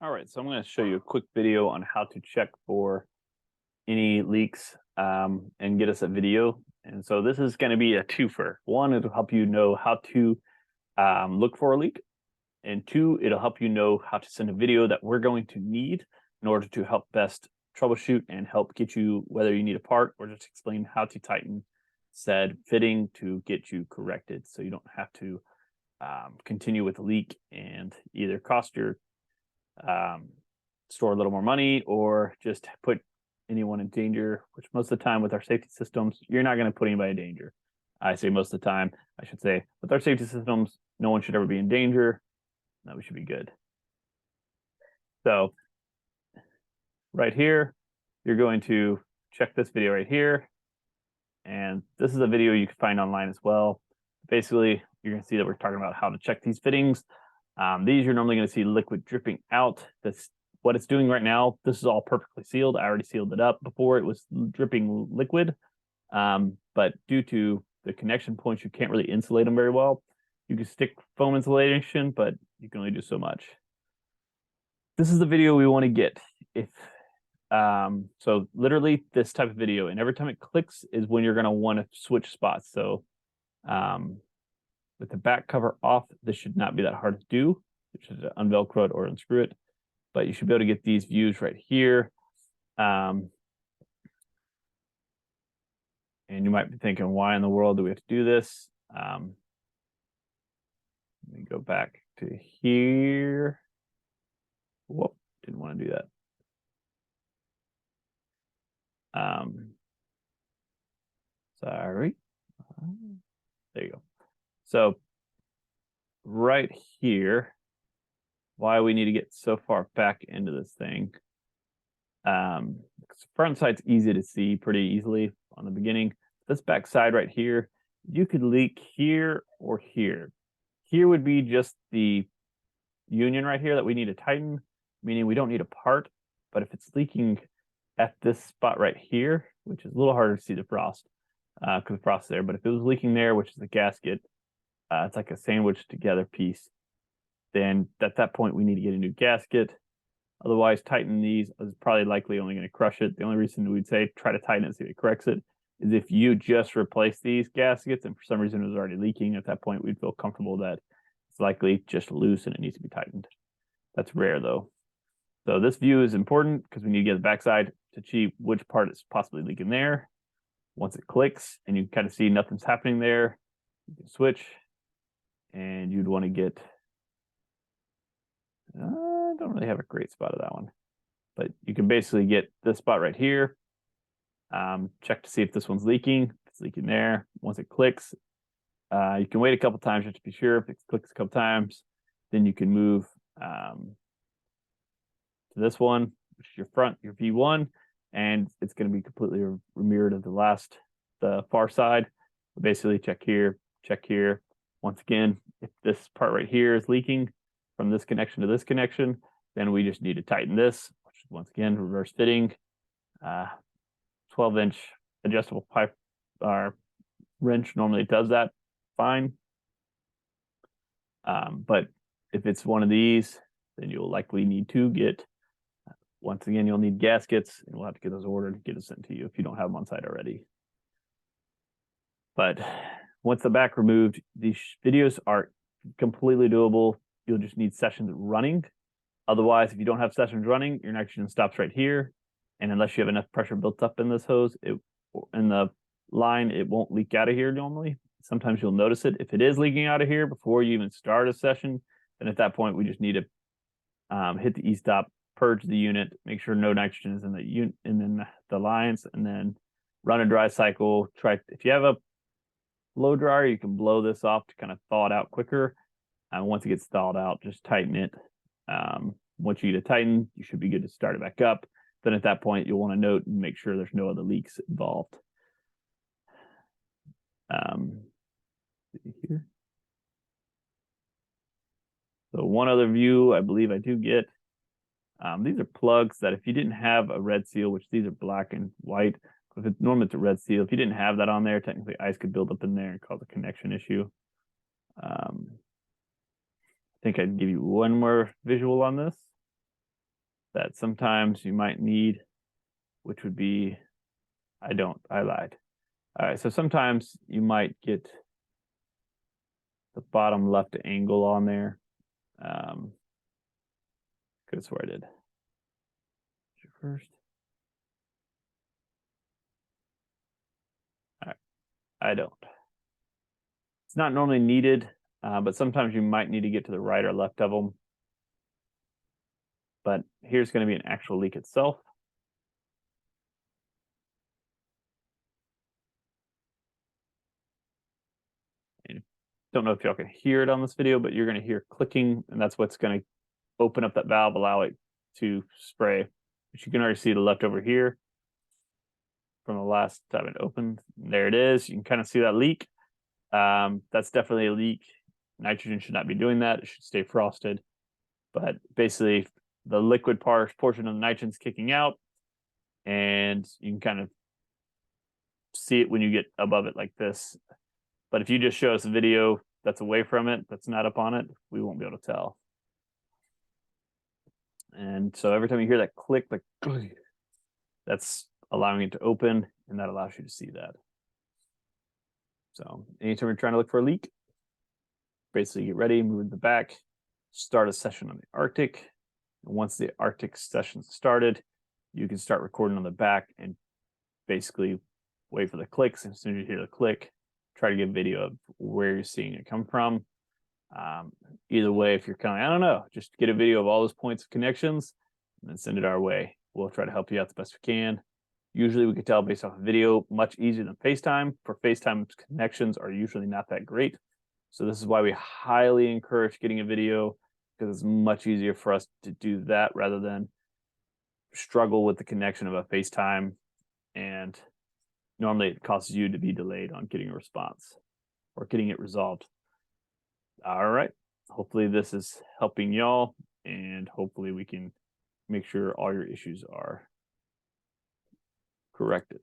All right, so I'm going to show you a quick video on how to check for any leaks and get us a video. And so this is going to be a twofer. One, it'll help you know how to look for a leak. And two, it'll help you know how to send a video that we're going to need in order to help best troubleshoot and help get you, whether you need a part or just explain how to tighten said fitting to get you corrected. So you don't have to continue with the leak and either cost your store a little more money or just put anyone in danger, which most of the time with our safety systems, you're not going to put anybody in danger. I say most of the time, I should say, with our safety systems, no one should ever be in danger. No, we should be good. So right here, you're going to check this video right here. And this is a video you can find online as well. Basically, you're going to see that we're talking about how to check these fittings. These you're normally going to see liquid dripping out. That's what it's doing right now. This is all perfectly sealed. I already sealed it up before it was dripping liquid. But due to the connection points, you can't really insulate them very well. You can stick foam insulation, but you can only do so much. This is the video we want to get. So literally this type of video, and every time it clicks is when you're going to want to switch spots. So with the back cover off, this should not be that hard to do. You should unvelcro it or unscrew it, but you should be able to get these views right here. And you might be thinking, why in the world do we have to do this? Let me go back to here. Whoop, didn't want to do that. Sorry. There you go. So right here, why we need to get so far back into this thing. Front side's easy to see pretty easily on the beginning. This back side right here, you could leak here or here. Here would be just the union right here that we need to tighten, meaning we don't need a part. But if it's leaking at this spot right here, which is a little harder to see the frost, because the frost is there, but if it was leaking there, which is the gasket, it's like a sandwich together piece, then at that point we need to get a new gasket. Otherwise, tighten these is probably likely only going to crush it. The only reason we'd say try to tighten it, see if it corrects it, is if you just replace these gaskets and for some reason it was already leaking, at that point we'd feel comfortable that it's likely just loose and it needs to be tightened. That's rare though. So this view is important because we need to get the backside to see which part is possibly leaking there. Once it clicks and you kind of see nothing's happening there, you can switch and you'd want to get, I don't really have a great spot of that one, but you can basically get this spot right here. Check to see if this one's leaking. If it's leaking there, once it clicks, you can wait a couple times just to be sure. If it clicks a couple times, then you can move to this one, which is your front, your V1, and it's going to be completely mirrored of the far side. So basically, check here. Once again, if this part right here is leaking from this connection to this connection, then we just need to tighten this, which is once again reverse fitting. 12-inch adjustable pipe or wrench normally does that fine. But if it's one of these, then you'll likely need to get, once again, you'll need gaskets, and we'll have to get those ordered and get it sent to you if you don't have them on site already. But once the back removed, these videos are completely doable. You'll just need sessions running. Otherwise, if you don't have sessions running, your nitrogen stops right here. And unless you have enough pressure built up in this hose, in the line, it won't leak out of here normally. Sometimes you'll notice it. If it is leaking out of here before you even start a session, then at that point, we just need to hit the e-stop, purge the unit, make sure no nitrogen is in the unit and then the lines, and then run a dry cycle. If you have a blow dryer, you can blow this off to kind of thaw it out quicker. And once it gets thawed out, just tighten it. Once you get it tightened, you should be good to start it back up. Then at that point, you'll want to note and make sure there's no other leaks involved. Here. So one other view I believe I do get. These are plugs that if you didn't have a red seal, which these are black and white, if it's normally it's a red seal, if you didn't have that on there, technically ice could build up in there and cause a connection issue. I think I'd give you one more visual on this. that sometimes you might need, which would be, I lied. All right, so sometimes you might get the bottom left angle on there. That's where I did. First. All right, I don't. It's not normally needed, but sometimes you might need to get to the right or left of them. But here's going to be an actual leak itself. And don't know if y'all can hear it on this video, but you're going to hear clicking, and that's what's going to open up that valve, allow it to spray. But you can already see the left over here from the last time it opened. There it is. You can kind of see that leak. That's definitely a leak. Nitrogen should not be doing that. It should stay frosted. But basically, the liquid portion of the nitrogen's kicking out, and you can kind of see it when you get above it like this. But if you just show us a video that's away from it, that's not up on it, we won't be able to tell. And so every time you hear that click, like that's allowing it to open, and that allows you to see that. So anytime you're trying to look for a leak, basically get ready, move to the back, start a session on the Arctic. And once the Arctic session started, you can start recording on the back and basically wait for the clicks. And as soon as you hear the click, try to get video of where you're seeing it come from. Either way, if you're kind of, I don't know, just get a video of all those points of connections and then send it our way. We'll try to help you out the best we can. Usually we can tell based off of video, much easier than FaceTime. For FaceTime, connections are usually not that great. So this is why we highly encourage getting a video, because it's much easier for us to do that rather than struggle with the connection of a FaceTime. And normally it causes you to be delayed on getting a response or getting it resolved. All right. Hopefully this is helping y'all, and hopefully we can make sure all your issues are corrected.